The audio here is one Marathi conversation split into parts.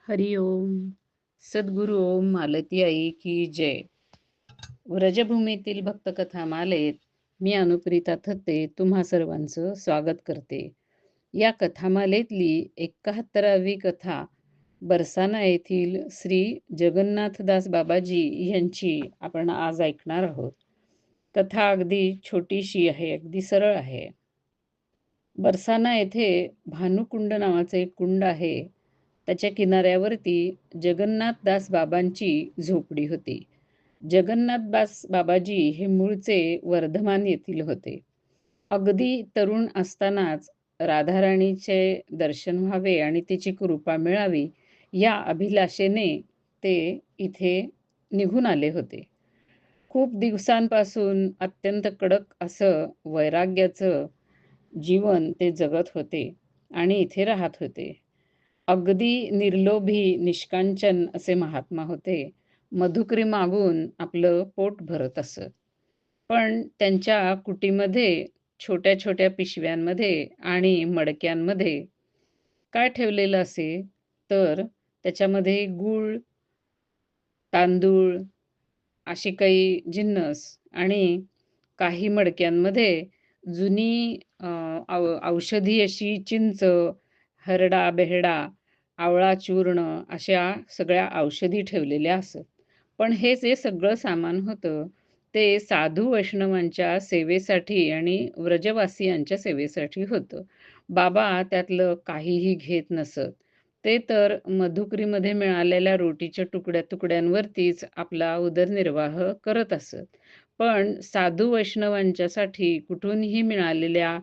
हरि ओम. सद्गुरु ओम मालती आई की जय. व्रजभूमीतील भक्तकथा मालेत मी अनुप्रिता थत्ते तुम्हा सर्वांचं स्वागत करते. या कथामालेतली 71वी कथा बरसाना येथील श्री जगन्नाथदास बाबाजी यांची आपण आज ऐकणार आहोत. कथा अगदी छोटीशी आहे, अगदी सरळ आहे. बरसाना येथे भानुकुंड नावाचं एक कुंड आहे. त्याच्या किनाऱ्यावरती जगन्नाथदास बाबांची झोपडी होती. जगन्नाथदास बाबाजी हे मूळचे वर्धमान येथील होते. अगदी तरुण असतानाच राधाराणीचे दर्शन व्हावे आणि तिची कृपा मिळावी या अभिलाषेने ते इथे निघून आले होते. खूप दिवसांपासून अत्यंत कडक असं वैराग्याचं जीवन ते जगत होते आणि इथे राहत होते. अगदी निर्लोभी, निष्कांचन असे महात्मा होते. मधुकरी मागून आपलं पोट भरत असत. पण त्यांच्या कुटीमध्ये छोट्या-छोट्या पिशव्यांमध्ये आणि मडक्यांमध्ये काय ठेवलेलं असे, तर त्याच्यामध्ये गूळ, तांदूळ असे काही जिन्नस आणि काही मडक्यांमध्ये जुनी औषधी अशी चिंच, हरडा-बेहडा, आवळा चूर्ण अशा सगळ्या औषधी ठेवलेल्या असत. पण हे जे सगळं सामान होतं, ते साधू वैष्णवांच्या सेवेसाठी आणि व्रजवासियांच्या सेवेसाठी होतं. बाबा त्यातलं काहीही घेत नसत. ते तर मधुकरीमध्ये मिळालेल्या रोटीच्या तुकड्यांवरतीच आपला उदरनिर्वाह करत असत. पण साधू वैष्णवांच्यासाठी कुठूनही मिळालेल्या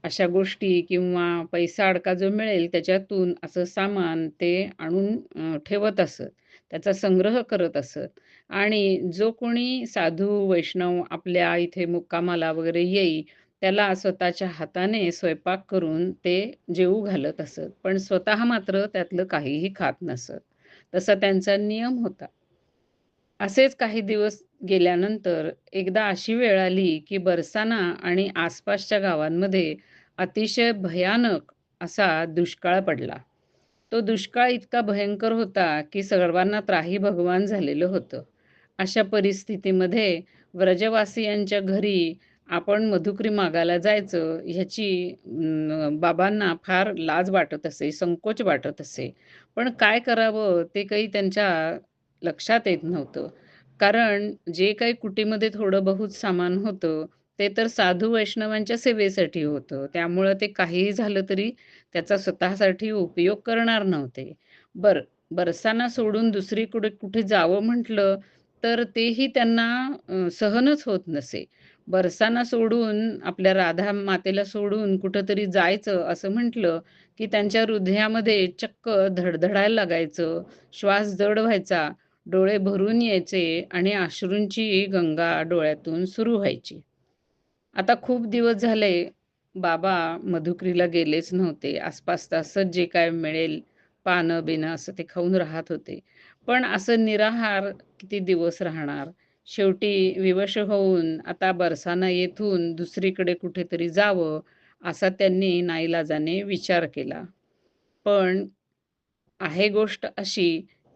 अशा गोष्टी किंवा पैसा अडका जो मिळेल त्याच्यातून असं सामान ते आणून ठेवत असत. त्याचा संग्रह करत असत आणि जो कोणी साधू वैष्णव आपल्या इथे मुक्कामाला वगैरे येई, त्याला स्वतःच्या हाताने स्वयंपाक करून ते जेवू घालत असत. पण स्वतः मात्र त्यातलं काहीही खात नसत. तसा त्यांचा नियम होता. असेच काही दिवस गेल्यानंतर एकदा अशी वेळ आली, की बरसाना आणि आसपासच्या गावांमध्ये अतिशय भयानक असा दुष्काळ पडला. तो दुष्काळ इतका भयंकर होता, की सर्वांना त्राही भगवान झालेलं होतं. अशा परिस्थितीमध्ये व्रजवासियांच्या घरी आपण मधुकरी मागायला जायचं ह्याची बाबांना फार लाज वाटत असे, संकोच वाटत असे. पण काय करावं ते काही त्यांच्या लक्षात येत नव्हतं. कारण जे काही कुटीमध्ये थोडं बहुत सामान होतं, ते तर साधू वैष्णवांच्या सेवेसाठी होतं. त्यामुळं ते काहीही झालं तरी त्याचा स्वतःसाठी उपयोग करणार नव्हते. बरसाना सोडून दुसरीकडे कुठे जावं म्हटलं, तर तेही त्यांना सहनच होत नसे. बरसाना सोडून आपल्या राधा मातेला सोडून कुठेतरी जायचं असं म्हटलं, की त्यांच्या हृदयामध्ये चक्क धडधडायला लागायचं, श्वास जड व्हायचा, डोळे भरून यायचे आणि अश्रूंची गंगा डोळ्यातून सुरू व्हायची. आता खूप दिवस झाले बाबा मधुकरीला गेलेच नव्हते. आसपास असंच जे काय मिळेल पानं-बिनं असं ते खाऊन राहत होते. पण असं निराहार किती दिवस राहणार? शेवटी विवश होऊन आता बरसाना येथून दुसरीकडे कुठेतरी जावं, असा त्यांनी नाईलाजाने विचार केला. पण आहे गोष्ट अशी,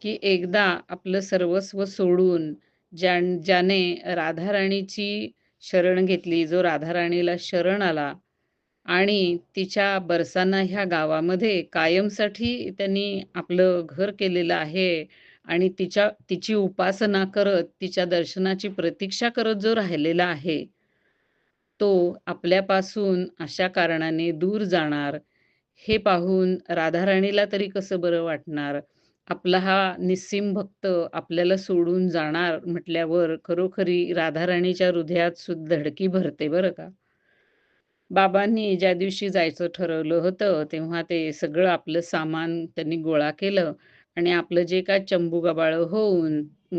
की एकदा आपलं सर्वस्व सोडून ज्याने राधाराणीची शरण घेतली, जो राधाराणीला शरण आला आणि तिच्या बरसाना ह्या गावामध्ये कायमसाठी त्यांनी आपलं घर केलेलं आहे आणि तिची उपासना करत, तिच्या दर्शनाची प्रतीक्षा करत जो राहिलेला आहे, तो आपल्यापासून अशा कारणाने दूर जाणार, हे पाहून राधाराणीला तरी कसं बरं वाटणार? आपला हा निस्सीम भक्त आपल्याला सोडून जाणार म्हटल्यावर खरोखरी राधाराणीच्या हृदयात सुद्धा धडकी भरते बरं का. बाबांनी ज्या दिवशी जायचं ठरवलं होतं, तेव्हा ते सगळं आपलं सामान त्यांनी गोळा केलं आणि आपलं जे काय चंबू-गबाळं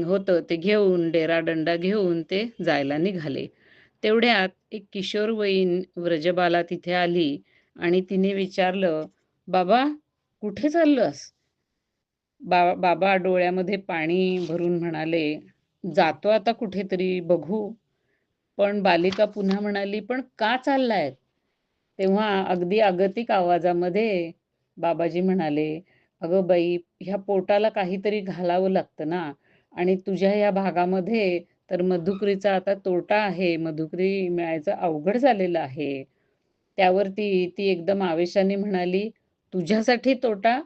होतं ते घेऊन, डेरा-दंडा घेऊन ते जायला निघाले. तेवढ्यात एक किशोरवयीन व्रजबाला तिथे आली आणि तिने विचारलं, "बाबा, कुठे चाललास?" बाबा डोळ्यामध्ये पाणी भरून म्हणाले, "जातो आता कुठेतरी बघू." पण बालिका पुन्हा म्हणाली, "पण का चाललाय?" तेव्हा अगदी अगतिक आवाजामध्ये बाबाजी म्हणाले, "अगं बाई, ह्या पोटाला काहीतरी घालावं लागतं ना आणि तुझ्या ह्या भागामध्ये तर मधुकरीचा आता तोटा आहे. मधुकरी मिळायचं अवघड झालेलं आहे." त्यावरती ती एकदम आवेशाने म्हणाली, "तुझ्यासाठी तोटा?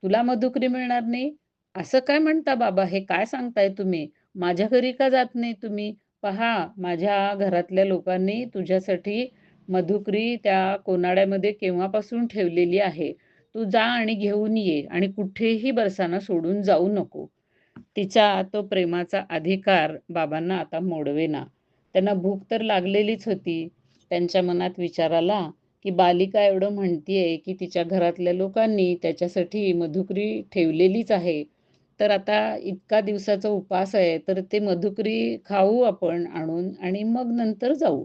तुला मधुकरी मिळणार नाही? असं काय म्हणता बाबा? हे काय सांगताय तुम्ही? माझ्या घरी का जात नाही तुम्ही? पहा, माझ्या घरातल्या लोकांनी तुझ्यासाठी मधुकरी त्या कोनाड्यामध्ये केव्हापासून ठेवलेली आहे. तू जा आणि घेऊन ये आणि कुठेही बरसाना सोडून जाऊ नको." तिचा तो प्रेमाचा अधिकार बाबांना आता मोडवेना. त्यांना भूक तर लागलेलीच होती. त्यांच्या मनात विचार आला, की बालिका एवढं म्हणतीये, की तिच्या घरातल्या लोकांनी त्याच्यासाठी मधुकरी ठेवलेलीच आहे. तर आता इतका दिवसाचा उपास आहे, तर ते मधुकरी खाऊ आपण आणून आणि मग नंतर जाऊ.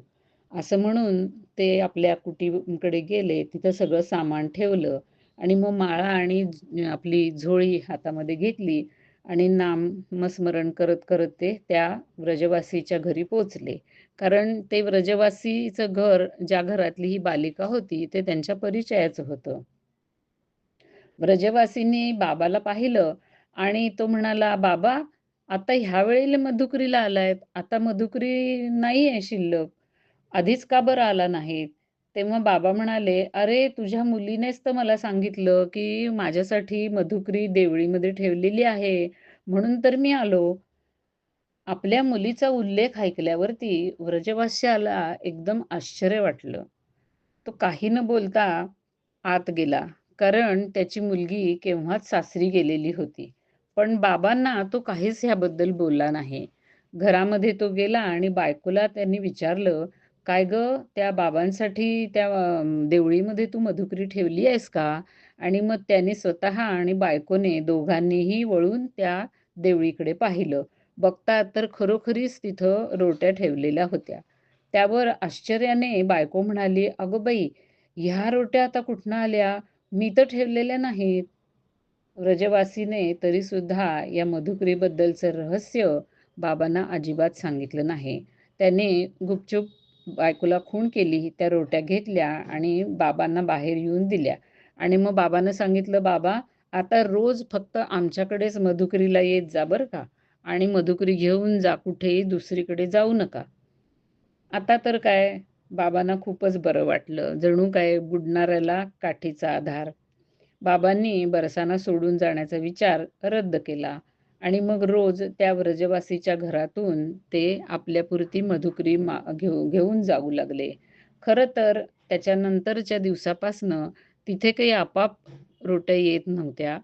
असं म्हणून ते आपल्या कुटीकडे गेले. तिथं सगळं सामान ठेवलं आणि मग माळा आणि आपली झोळी हातामध्ये घेतली आणि नामस्मरण करत ते त्या व्रजवासीच्या घरी पोहोचले. कारण ते व्रजवासीचं घर, ज्या घरातली ही बालिका होती, ते त्यांच्या परिचयाचं होतं. व्रजवासींनी बाबाला पाहिलं आणि तो म्हणाला, "बाबा, आता ह्या वेळेला मधुकरीला आलायत. आता मधुकरी नाहीये शिल्लक. आधीच का बरं आला नाहीत?" तेव्हा बाबा म्हणाले, "अरे, तुझ्या मुलीनेच तर मला सांगितलं, की माझ्यासाठी मधुकरी देवळीमध्ये ठेवलेली आहे, म्हणून तर मी आलो." आपल्या मुलीचा उल्लेख ऐकल्यावरती व्रजवास्याला एकदम आश्चर्य वाटलं. तो काही न बोलता आत गेला. कारण त्याची मुलगी केव्हाच सासरी गेलेली होती. पण बाबांना तो काहीच ह्याबद्दल बोलला नाही. घरामध्ये तो गेला आणि बायकोला त्यांनी विचारलं, "काय गं, त्या बाबांसाठी त्या देवळीमध्ये तू मधुकरी ठेवली आहेस का?" आणि मग त्याने स्वतः आणि बायकोने दोघांनीही वळून त्या देवळीकडे पाहिलं. बघतात तर खरोखरीच तिथं रोट्या ठेवलेल्या होत्या. त्यावर आश्चर्याने बायको म्हणाली, "अगं बाई, ह्या रोट्या आता कुठनं आल्या? मी तर ठेवलेल्या नाहीत." व्रजवासीने तरीसुद्धा या मधुकरीबद्दलचं रहस्य बाबांना अजिबात सांगितलं नाही. त्याने गुपचूप बायकोला खूण केली, त्या रोट्या घेतल्या आणि बाबांना बाहेर येऊन दिल्या आणि मग बाबांना सांगितलं, "बाबा, आता रोज फक्त आमच्याकडेच मधुकरीला येत जा बरं का आणि मधुकरी घेऊन जा, कुठेही दुसरीकडे जाऊ नका." आता तर काय, बाबांना खूपच बरं वाटलं. जणू काय बुडणाऱ्याला काठीचा आधार. बाबांनी बरसाना सोडून जाण्याचा विचार रद्द केला आणि मग रोज त्या व्रजवासीच्या घरातून ते आपल्यापुरती मधुकरी घेऊन जाऊ लागले. खरं तर त्याच्यानंतरच्या दिवसापासनं तिथे काही आपाप रोट्या येत नव्हत्या.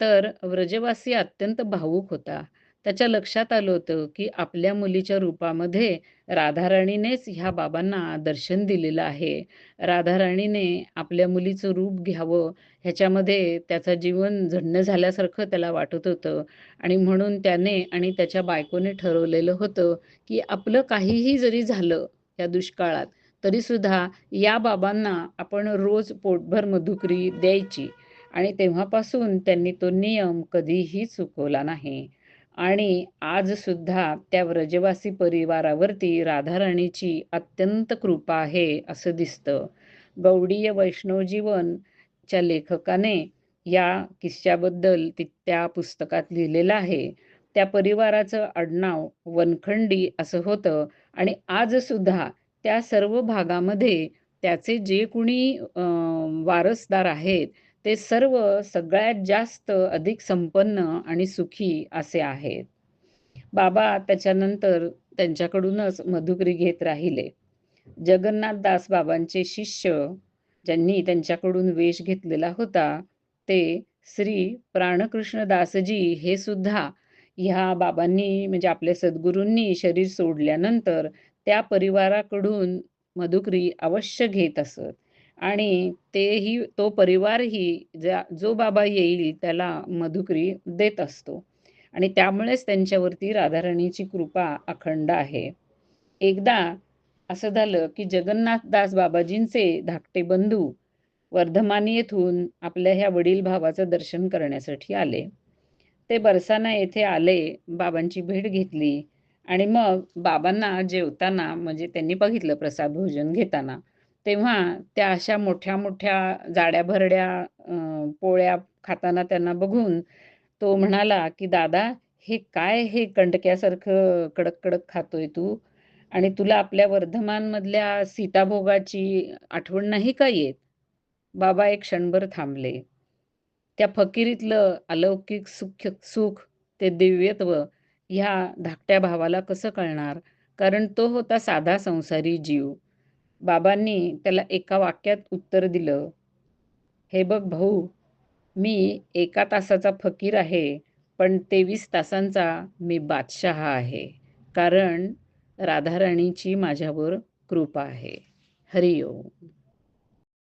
तर व्रजवासी अत्यंत भावूक होता. त्याच्या लक्षात आलं होतं, की आपल्या मुलीच्या रूपामध्ये राधाराणीनेच ह्या बाबांना दर्शन दिलेलं आहे. राधाराणीने आपल्या मुलीचं रूप घ्यावं ह्याच्यामध्ये त्याचं जीवन झडणं झाल्यासारखं त्याला वाटत होतं आणि म्हणून त्याने आणि त्याच्या बायकोने ठरवलेलं होतं, की आपलं काहीही जरी झालं या दुष्काळात, तरीसुद्धा या बाबांना आपण रोज पोटभर मधुकरी द्यायची आणि तेव्हापासून त्यांनी तो नियम कधीही चुकवला नाही. आणि आजसुद्धा त्या व्रजवासी परिवारावरती राधाराणीची अत्यंत कृपा आहे असं दिसतं. गौडीय वैष्णव जीवन च्या लेखकाने या किस्स्याबद्दल त्या पुस्तकात लिहिलेलं आहे. त्या परिवाराचं आडनाव वनखंडी असं होतं आणि आजसुद्धा त्या सर्व भागामध्ये त्याचे जे कुणी वारसदार आहेत, ते सर्व सगळ्यात जास्त अधिक संपन्न आणि सुखी असे आहेत. बाबा त्याच्यानंतर त्यांच्याकडूनच मधुकरी घेत राहिले. जगन्नाथदास बाबांचे शिष्य, ज्यांनी त्यांच्याकडून वेश घेतलेला होता, ते श्री प्राणकृष्णदासजी हे सुद्धा ह्या बाबांनी म्हणजे आपल्या सद्गुरूंनी शरीर सोडल्यानंतर त्या परिवाराकडून मधुकरी अवश्य घेत असत आणि तो परिवारही जो बाबा येईल त्याला मधुकरी देत असतो आणि त्यामुळेच त्यांच्यावरती राधाराणीची कृपा अखंड आहे. एकदा असं झालं, की जगन्नाथदास बाबाजींचे धाकटे बंधू वर्धमान येथून आपल्या ह्या वडील भावाचं दर्शन करण्यासाठी आले. ते बरसाना येथे आले, बाबांची भेट घेतली आणि मग बाबांना जेवताना म्हणजे त्यांनी बघितलं प्रसाद भोजन घेताना. तेव्हा त्या अशा मोठ्या-मोठ्या जाड्या-भरड्या पोळ्या खाताना त्यांना बघून तो म्हणाला, की "दादा, हे काय हे कंडक्यासारखं कडक-कडक खातोय तू? आणि तुला आपल्या वर्धमानमधल्या सीताभोगाची आठवण नाही का येत?" बाबा एक क्षणभर थांबले. त्या फकिरीतलं अलौकिक सुख, ते दिव्यत्व ह्या धाकट्या भावाला कसं कळणार? कारण तो होता साधा संसारी जीव. बाबांनी त्याला एका वाक्यात उत्तर दिलं, "हे बघ भाऊ, मी 1 तासाचा फकीर आहे, पण 23 तासांचा मी बादशहा आहे. कारण राधाराणीची माझ्यावर कृपा आहे." हरी ओम.